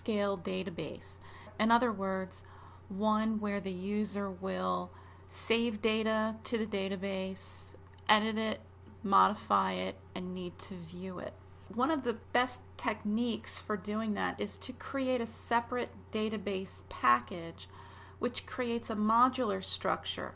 scale database. In other words, one where the user will save data to the database, edit it, modify it, and need to view it. One of the best techniques for doing that is to create a separate database package which creates a modular structure,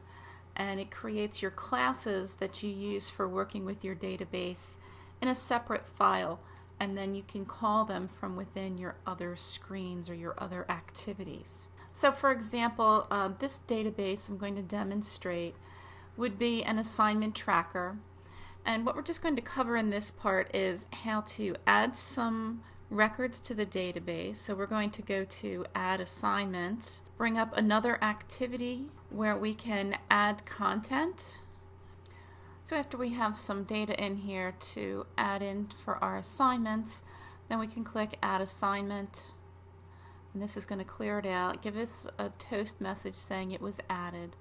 and it creates your classes that you use for working with your database in a separate file, and then you can call them from within your other screens or your other activities. So for example, this database I'm going to demonstrate would be an assignment tracker, and what we're just going to cover in this part is how to add some records to the database. So we're going to go to Add Assignment, bring up another activity where we can add content. So after we have some data in here to add in for our assignments, then we can click Add Assignment, and this is going to clear it out, give us a toast message saying it was added,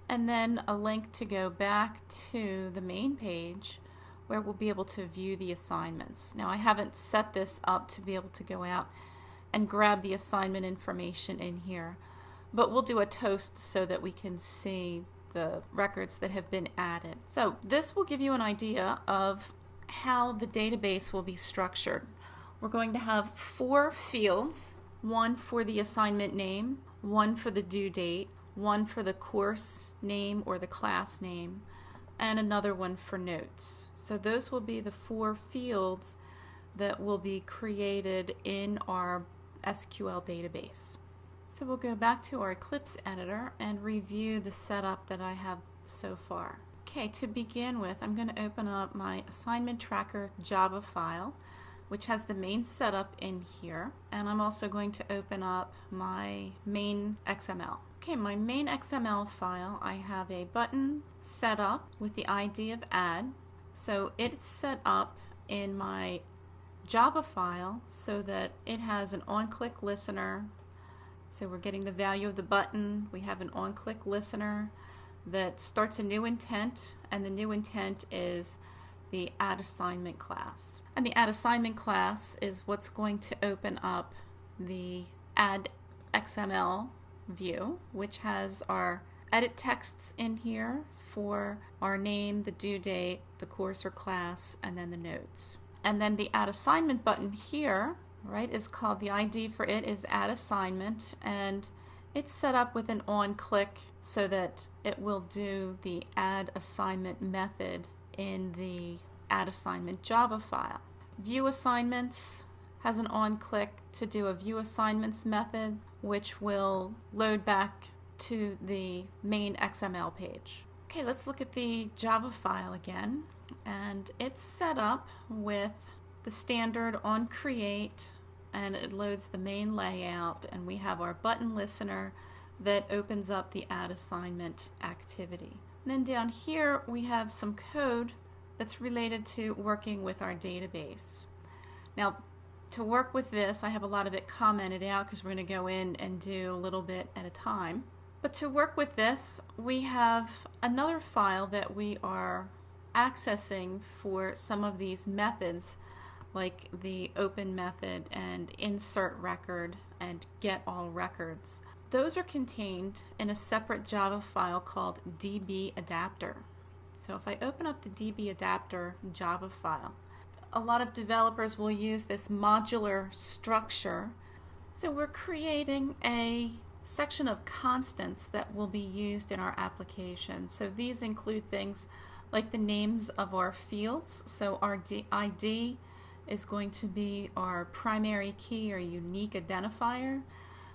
and then a link to go back to the main page where we'll be able to view the assignments. Now I haven't set this up to be able to go out and grab the assignment information in here, but we'll do a toast so that we can see the records that have been added. So this will give you an idea of how the database will be structured. We're going to have 4 fields, one for the assignment name, one for the due date, one for the course name or the class name, and another one for notes. So those will be the 4 fields that will be created in our SQL database. So we'll go back to our Eclipse editor and review the setup that I have so far. Okay, to begin with, I'm going to open up my assignment tracker Java file, which has the main setup in here, and I'm also going to open up my main XML. Okay, my main XML file, I have a button set up with the ID of add. So it's set up in my Java file so that it has an on-click listener. So we're getting the value of the button. We have an on-click listener that starts a new intent, and the new intent is the add assignment class. And the add assignment class is what's going to open up the add XML view, which has our edit texts in here for our name, the due date, the course or class, and then the notes. And then the add assignment button here, right, is called, the ID for it is add assignment, and it's set up with an on click so that it will do the add assignment method in the add assignment Java file. View assignments has an on click to do a view assignments method, which will load back to the main XML page. Okay, let's look at the Java file again, and it's set up with the standard on create, and it loads the main layout, and we have our button listener that opens up the add assignment activity. And then down here we have some code that's related to working with our database. Now, to work with this, I have a lot of it commented out because we're going to go in and do a little bit at a time. But to work with this, we have another file that we are accessing for some of these methods, like the open method and insert record and get all records. Those are contained in a separate Java file called DB adapter. So if I open up the DB adapter Java file, a lot of developers will use this modular structure. So we're creating a section of constants that will be used in our application. So these include things like the names of our fields. So our ID is going to be our primary key or unique identifier.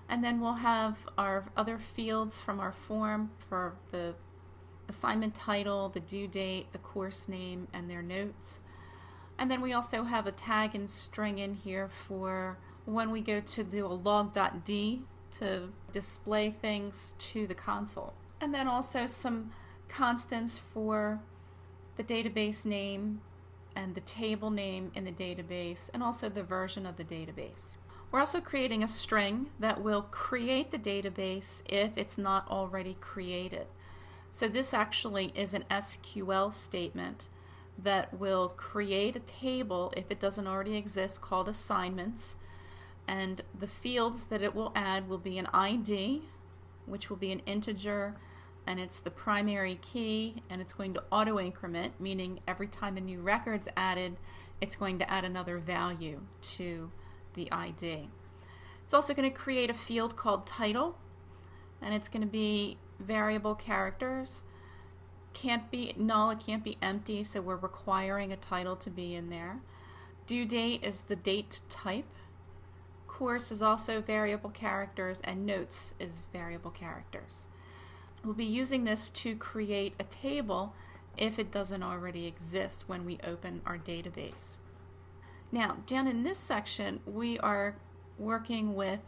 And then we'll have our other fields from our form for the assignment title, the due date, the course name, and their notes. And then we also have a tag and string in here for when we go to do a log.d to display things to the console. And then also some constants for the database name and the table name in the database, and also the version of the database. We're also creating a string that will create the database if it's not already created. So this actually is an SQL statement that will create a table if it doesn't already exist called assignments, And the fields that it will add will be an ID, which will be an integer, and it's the primary key, and it's going to auto increment, meaning every time a new record's added, it's going to add another value to the ID. It's also going to create a field called title, and it's going to be variable characters. Can't be null, it can't be empty, so we're requiring a title to be in there. Due date is the date type. Course is also variable characters, and notes is variable characters. We'll be using this to create a table if it doesn't already exist when we open our database. Now, down in this section, we are working with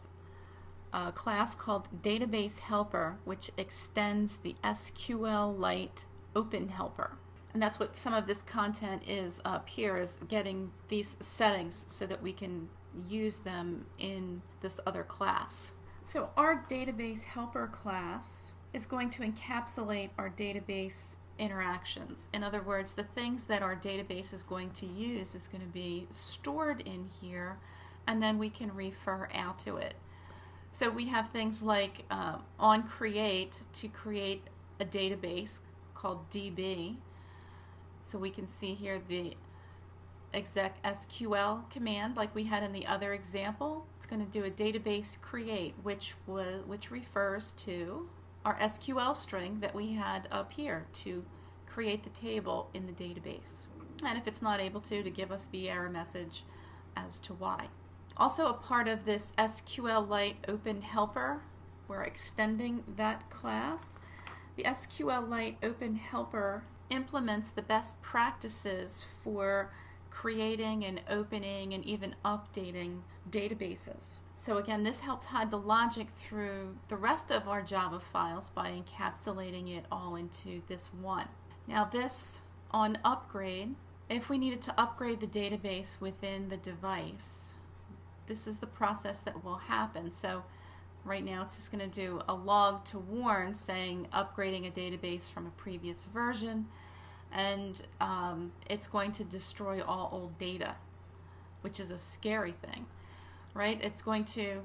a class called Database Helper, which extends the SqLite Open Helper. And that's what some of this content is up here, is getting these settings so that we can use them in this other class. So our Database Helper class is going to encapsulate our database interactions. In other words, the things that our database is going to use is going to be stored in here, and then we can refer out to it. So we have things like on create to create a database called DB. So we can see here the exec SQL command like we had in the other example. It's going to do a database create, which refers to our SQL string that we had up here to create the table in the database. And if it's not able to give us the error message as to why. Also a part of this SqLite Open Helper, we're extending that class. The SqLite Open Helper implements the best practices for creating and opening and even updating databases. So again, this helps hide the logic through the rest of our Java files by encapsulating it all into this one. Now this on upgrade, if we needed to upgrade the database within the device, this is the process that will happen. So right now it's just going to do a log to warn saying upgrading a database from a previous version, and it's going to destroy all old data, which is a scary thing, right? It's going to,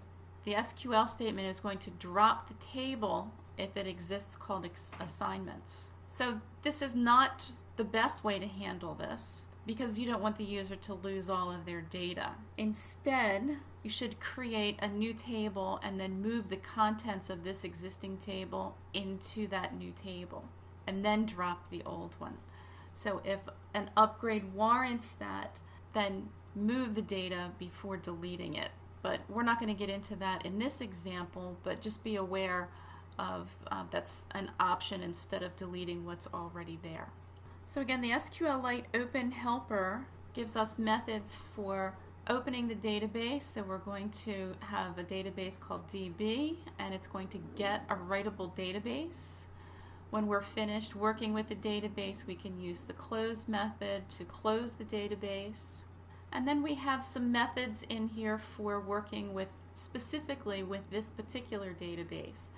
the SQL statement is going to drop the table if it exists called assignments. So this is not the best way to handle this, because you don't want the user to lose all of their data. Instead, you should create a new table and then move the contents of this existing table into that new table, and then drop the old one. So if an upgrade warrants that, then move the data before deleting it. But we're not going to get into that in this example, but just be aware of that's an option instead of deleting what's already there. So again, the SqLite Open Helper gives us methods for opening the database. So we're going to have a database called DB, and it's going to get a writable database. When we're finished working with the database, we can use the close method to close the database. And then we have some methods in here for working with specifically with this particular database.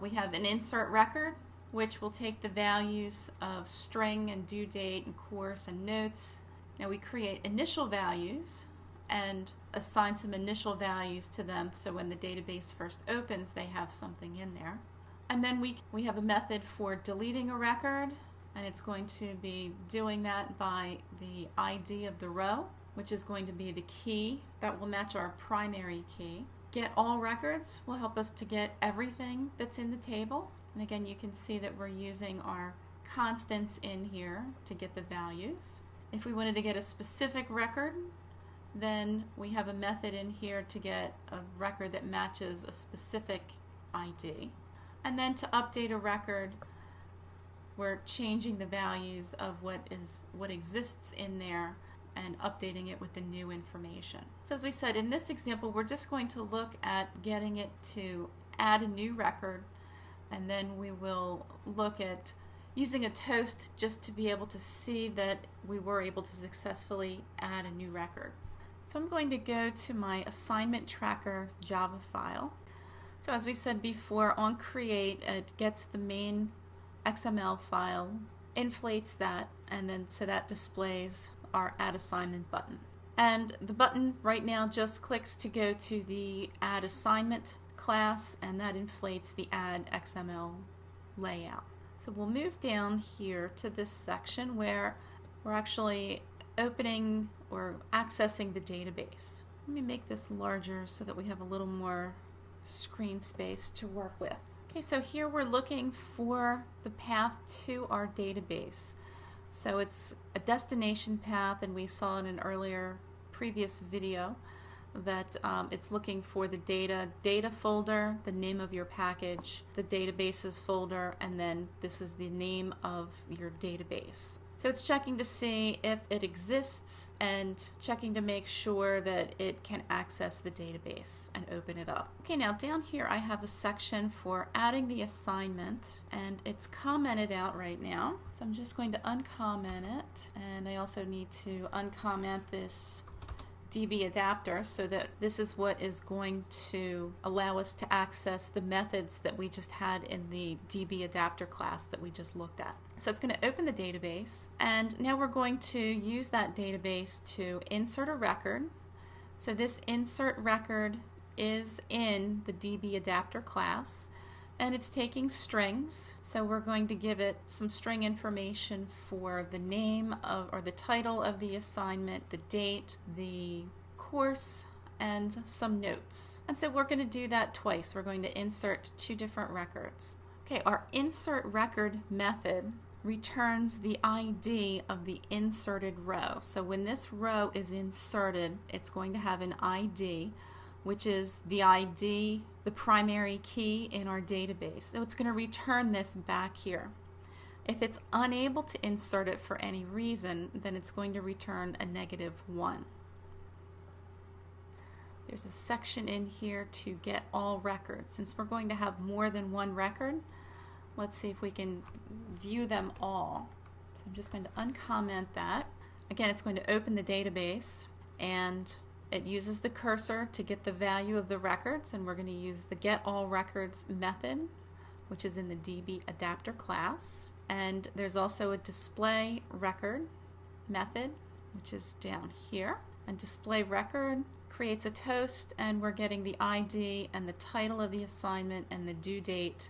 We have an insert record, which will take the values of string and due date and course and notes. Now we create initial values and assign some initial values to them, so when the database first opens, they have something in there. And then we have a method for deleting a record, and it's going to be doing that by the ID of the row, which is going to be the key that will match our primary key. Get all records will help us to get everything that's in the table. And again, you can see that we're using our constants in here to get the values. If we wanted to get a specific record, then we have a method in here to get a record that matches a specific ID. And then to update a record, we're changing the values of what exists in there and updating it with the new information. So as we said, in this example, we're just going to look at getting it to add a new record, and then we will look at using a toast just to be able to see that we were able to successfully add a new record. So I'm going to go to my assignment tracker Java file. So as we said before, on create, it gets the main XML file, inflates that, and then so that displays our add assignment button. And the button right now just clicks to go to the Add Assignment class, and that inflates the Add XML layout. So we'll move down here to this section where we're actually opening or accessing the database. Let me make this larger so that we have a little more screen space to work with. Okay, so here we're looking for the path to our database. So it's a destination path, and we saw in an earlier previous video that it's looking for the data folder, the name of your package, the databases folder, and then this is the name of your database. So it's checking to see if it exists and checking to make sure that it can access the database and open it up. Okay, now down here I have a section for adding the assignment, and it's commented out right now. So I'm just going to uncomment it, and I also need to uncomment this DB adapter so that this is what is going to allow us to access the methods that we just had in the DB adapter class that we just looked at. So it's going to open the database, and now we're going to use that database to insert a record. So this insert record is in the DB adapter class, and it's taking strings. So we're going to give it some string information for the name of, or the title of the assignment, the date, the course, and some notes. And so we're going to do that twice. We're going to insert 2 different records. Okay, our insert record method returns the ID of the inserted row. So when this row is inserted, it's going to have an ID, which is the ID, the primary key in our database. So it's going to return this back here. If it's unable to insert it for any reason, then it's going to return a -1. There's a section in here to get all records. Since we're going to have more than one record, let's see if we can view them all. So I'm just going to uncomment that. Again, it's going to open the database, and it uses the cursor to get the value of the records, and we're going to use the get all records method, which is in the DB adapter class. And there's also a display record method, which is down here. And display record creates a toast, and we're getting the ID and the title of the assignment and the due date,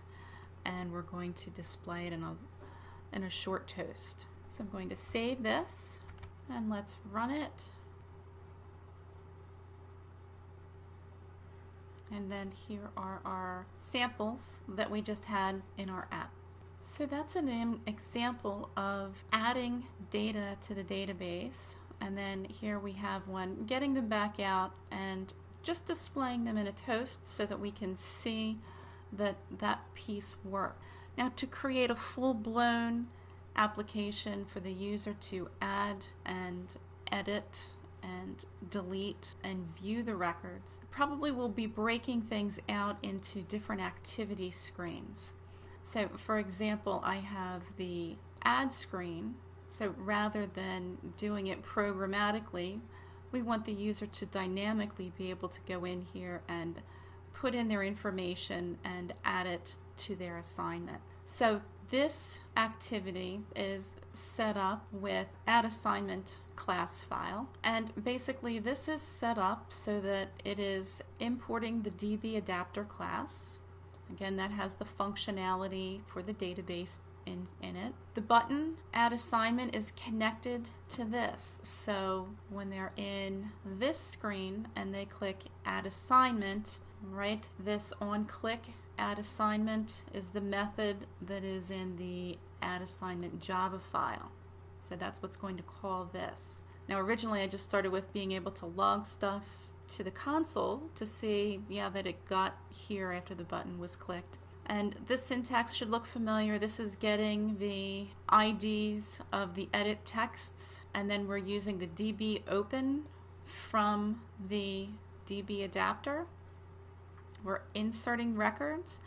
and we're going to display it in a short toast. So I'm going to save this, and let's run it. And then here are our samples that we just had in our app. So that's an example of adding data to the database. And then here we have one getting them back out and just displaying them in a toast so that we can see that that piece worked. Now, to create a full-blown application for the user to add and edit and delete and view the records, probably we'll be breaking things out into different activity screens. So for example, I have the add screen. So rather than doing it programmatically, we want the user to dynamically be able to go in here and put in their information and add it to their assignment. So this activity is set up with add assignment class file, and basically this is set up so that it is importing the DB adapter class. Again, that has the functionality for the database in it. The button add assignment is connected to this, so when they're in this screen and they click add assignment, right, this on click add assignment is the method that is in the add assignment Java file. So that's what's going to call this. Now originally I just started with being able to log stuff to the console to see, yeah, that it got here after the button was clicked. And this syntax should look familiar. This is getting the IDs of the edit texts, and then we're using the DB open from the DB adapter. We're inserting records,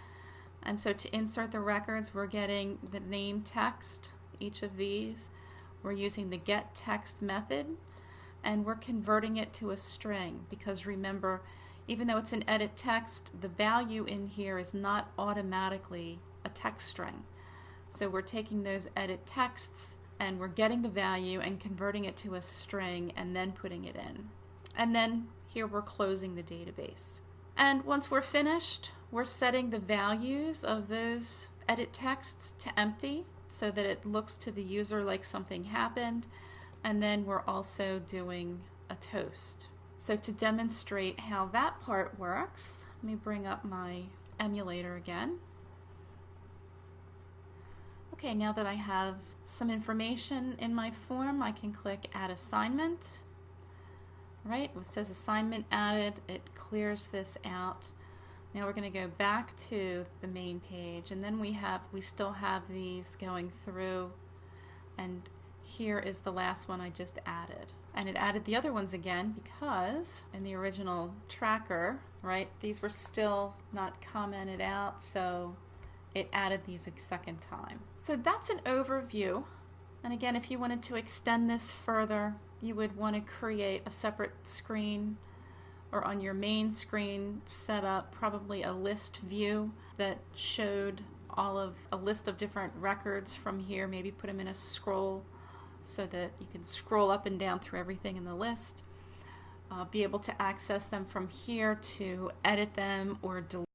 and so to insert the records, we're getting the name text, each of these. We're using the get text method, and we're converting it to a string, because remember, even though it's an edit text, the value in here is not automatically a text string. So we're taking those edit texts and we're getting the value and converting it to a string and then putting it in. And then here we're closing the database. And once we're finished, we're setting the values of those edit texts to empty so that it looks to the user like something happened. And then we're also doing a toast. So to demonstrate how that part works, let me bring up my emulator again. Okay, now that I have some information in my form, I can click Add Assignment. Right, it says Assignment Added. It clears this out. Now we're going to go back to the main page, and then we still have these going through, and here is the last one I just added. And it added the other ones again because in the original tracker, right, these were still not commented out, so it added these a second time. So that's an overview. And again, if you wanted to extend this further, you would want to create a separate screen, or on your main screen set up probably a list view that showed a list of different records from here, maybe put them in a scroll so that you can scroll up and down through everything in the list, be able to access them from here to edit them or delete